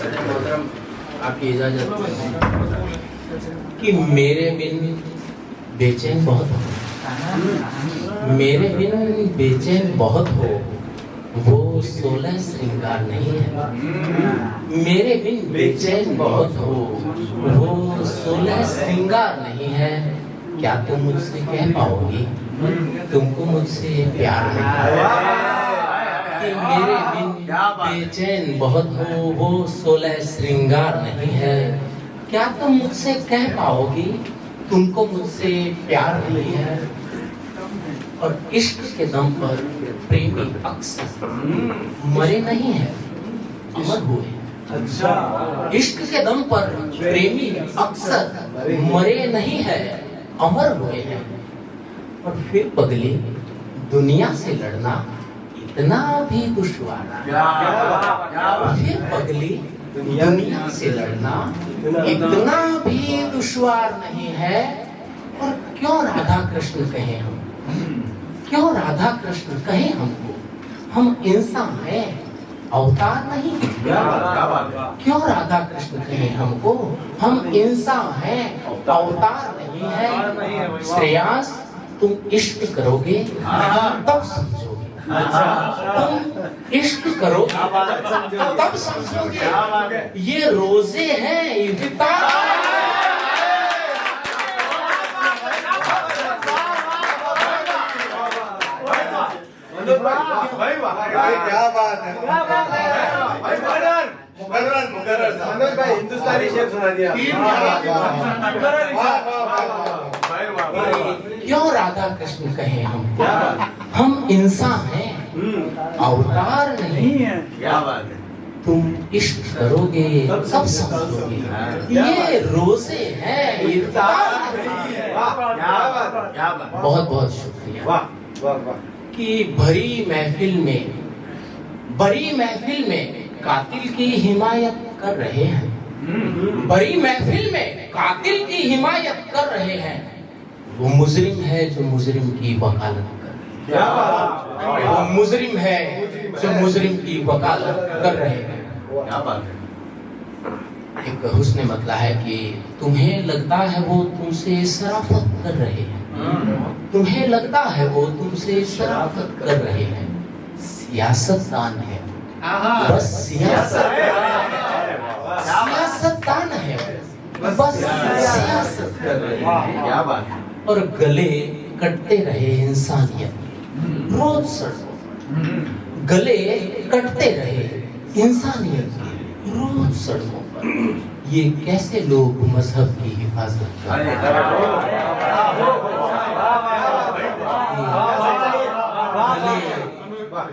मोहतरम आपकी इजाजत कि मेरे बिन बेचैन बहुत हो, मेरे बिन बेचैन बहुत हो, वो 16 श्रृंगार नहीं है। मेरे बिन बेचैन बहुत हो, वो 16 श्रृंगार नहीं है। क्या तुम मुझसे कह पाओगी तुमको मुझसे प्यार नहीं है? कि मेरे बिन बेचैन बहुत हो, वो 16 श्रृंगार नहीं है। क्या तुम मुझसे कह पाओगी तुमको मुझसे प्यार नहीं है? और इश्क के दम पर प्रेमी अक्सर मरे नहीं है, अमर हुए। अच्छा, इश्क के दम पर प्रेमी अक्सर मरे नहीं है, अमर हुए हैं। और फिर पगली दुनिया से लड़ना इतना भी दुश्वार, फिर पगली दुनिया से लड़ना इतना भी दुश्वार नहीं है। और क्यों राधा कृष्ण कहे हम, क्यों राधा कृष्ण कहे हमको, हम इंसान हैं अवतार नहीं। क्यों राधा कृष्ण कहे हमको हम इंसान हैं अवतार नहीं है। श्रेयांश तुम इश्क करोगे तब समझोगे, तुम इश्क करोगे तब समझोगे। ये रोजे हैं इफ्तार, क्या बात है, मनोज भाई हिंदुस्तानी शेर सुना दिया। क्यों राधा कृष्ण कहे हमको हम इंसान हैं अवतार नहीं है। क्या बात है, तुम इश्क करोगे सब समझोगे। ये रोजे हैं इफ्तार नहीं है। बहुत बहुत शुक्रिया कि भरी महफिल में कातिल की हिमायत कर रहे हैं। बड़ी महफिल में कातिल की हिमायत कर रहे हैं। वो मुजरिम है जो मुजरिम की वकालत कर रहे हैं। वो मुजरिम है जो मुजरिम की वकालत कर रहे हैं। एक हुस्न मतला है कि तुम्हें लगता है वो तुमसे शराफत कर रहे हैं, तुम्हें लगता है वो तुमसे शराफत कर रहे हैं। सियासतदान है, बस सियासतदान है, बस सियासत कर रहे हैं। क्या बात है, और गले कटते रहे इंसानियत रोज सड़कों पर, गले कटते रहे इंसानियत रोज सड़कों पर। ये कैसे लोग मजहब की हिफाजत कर रहे हैं?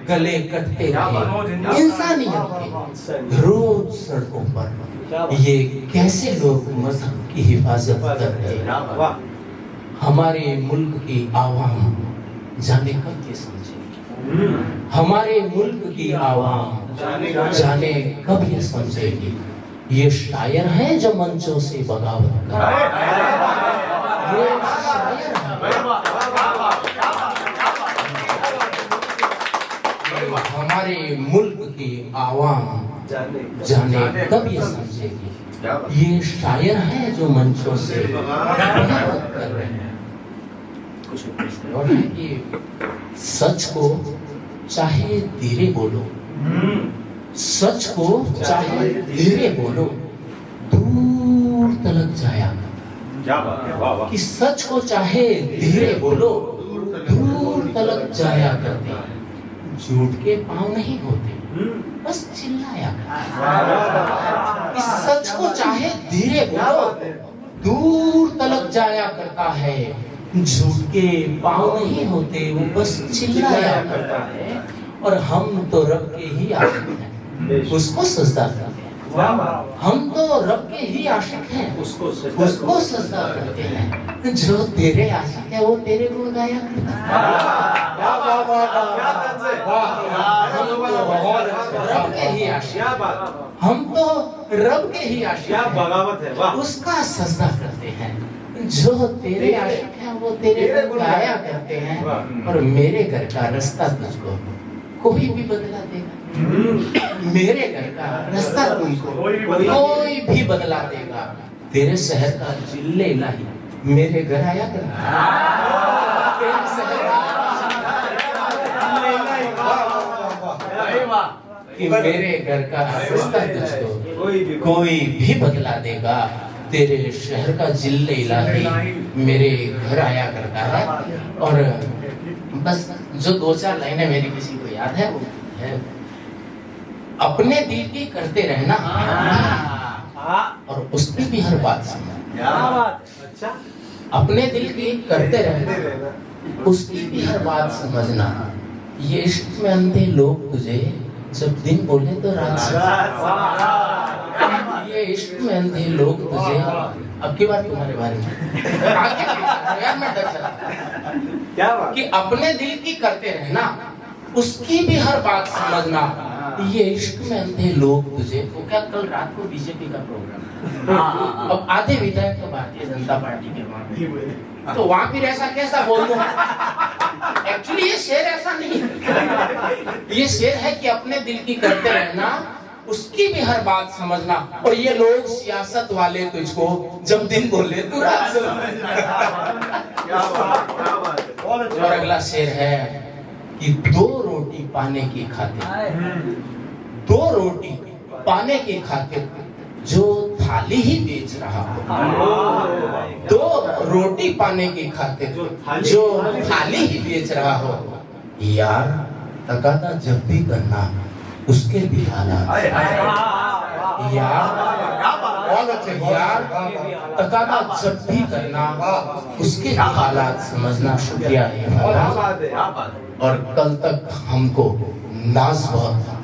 गले कटते रहे इंसानियत के रोज सड़कों पर। ये कैसे लोग मजहब की हिफाजत कर रहे हैं? हमारे मुल्क की आवाम जाने कब ये समझेगी, हमारे मुल्क की आवाम जाने कब ये समझेगी। ये शायर हैं जो मंचों से बगावत कर रहे हैं। ये शायर हैं। हमारे मुल्क की आवाम जाने कब ये समझेगी। ये शायर हैं जो मंचों से बगावत कर रहे हैं। और है कि सच को चाहे धीरे बोलो, सच को चाहे धीरे बोलो, दूर तलक जाया करता। कि सच को चाहे धीरे बोलो, दूर तलक जाया करता। झूठ के पांव नहीं होते, बस चिल्लाया करता। इस सच को चाहे धीरे बोलो, दूर तलक जाया करता है। झूठ के पांव नहीं होते, वो बस चिल्लाया करता है। और हम तो रब के ही आशिक हैं, उसको सजदा करते हैं। हम तो रब के ही आशिक हैं, उसको सजदा करते हैं। जो तेरे आशिक है वो तेरे को गाया करता है। रब के ही आशिक, हम तो रब के ही आशिक हैं, उसका सजदा करते हैं। जो तेरे आशिक हैं वो तेरे को गाया करते हैं। और मेरे घर का रास्ता तुझको कोई भी बदला देगा। मेरे घर का रास्ता तुमको कोई भी बदला देगा। तेरे शहर का जिले इलाही मेरे घर आया कर। तेरे शहर का कि मेरे घर का रास्ता तुझको कोई भी बदला देगा। तेरे शहर का जिले इलाही मेरे घर आया करता है। और बस जो दो चार लाइनें मेरी किसी को याद है वो है, अपने दिल की करते रहना और उसकी भी हर बात सुनना। अपने दिल की करते रहना, उसकी भी हर बात समझना। ये इश्क में अंधे लोग तुझे जब दिन बोले तो रात समझना। ये इश्क में अंधे लोग तुझे, अब की बार तुम्हारे बारे में आगे यार मैं डर जाता कि अपने दिल की करते रहना, उसकी भी हर बात समझना। ये इश्क में अंधे लोग तुझे, वो क्या कल रात को बीजेपी का प्रोग्राम, अब आधे विधायक तो भारतीय जनता पार्टी के वहां, तो वहां फिर ऐसा कैसा बोल दूं? एक्चुअली ये शेर ऐसा नहीं है, ये शेर है कि अपने दिल की करते रहना, उसकी भी हर बात समझना। और ये लोग सियासत वाले तुझको जब दिन बोले तो रात और अगला शेर है कि दो रोटी पाने की खातिर, दो रोटी पाने की खातिर जो थाली ही बेच रहा हो, दो रोटी पाने की खातिर जो थाली ही बेच रहा हो, यार तकादा जब भी करना उसके भी हालात, यार तकादा जब भी करना उसके भी हालात समझना। शुक्रिया है और कल तक हमको नाज बहुत था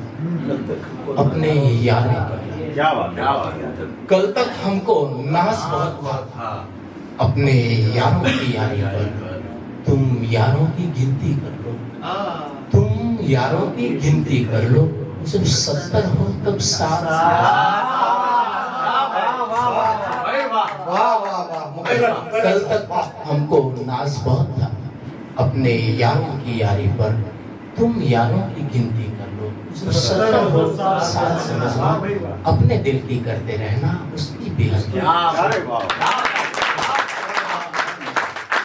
अपने यारों का, कल तक हमको नाज बहुत था अपने यारों की यारी पर। तुम यारों की गिनती कर लो, तुम यारों की गिनती कर लो, जब 70 हो तब 7। कल तक हमको नाज बहुत था अपने यारों की यारी पर। तुम यारों की गिनती कर लो, जब 70 हो तब 7 समझना। अपने दिल की करते रहना, उसकी भी हर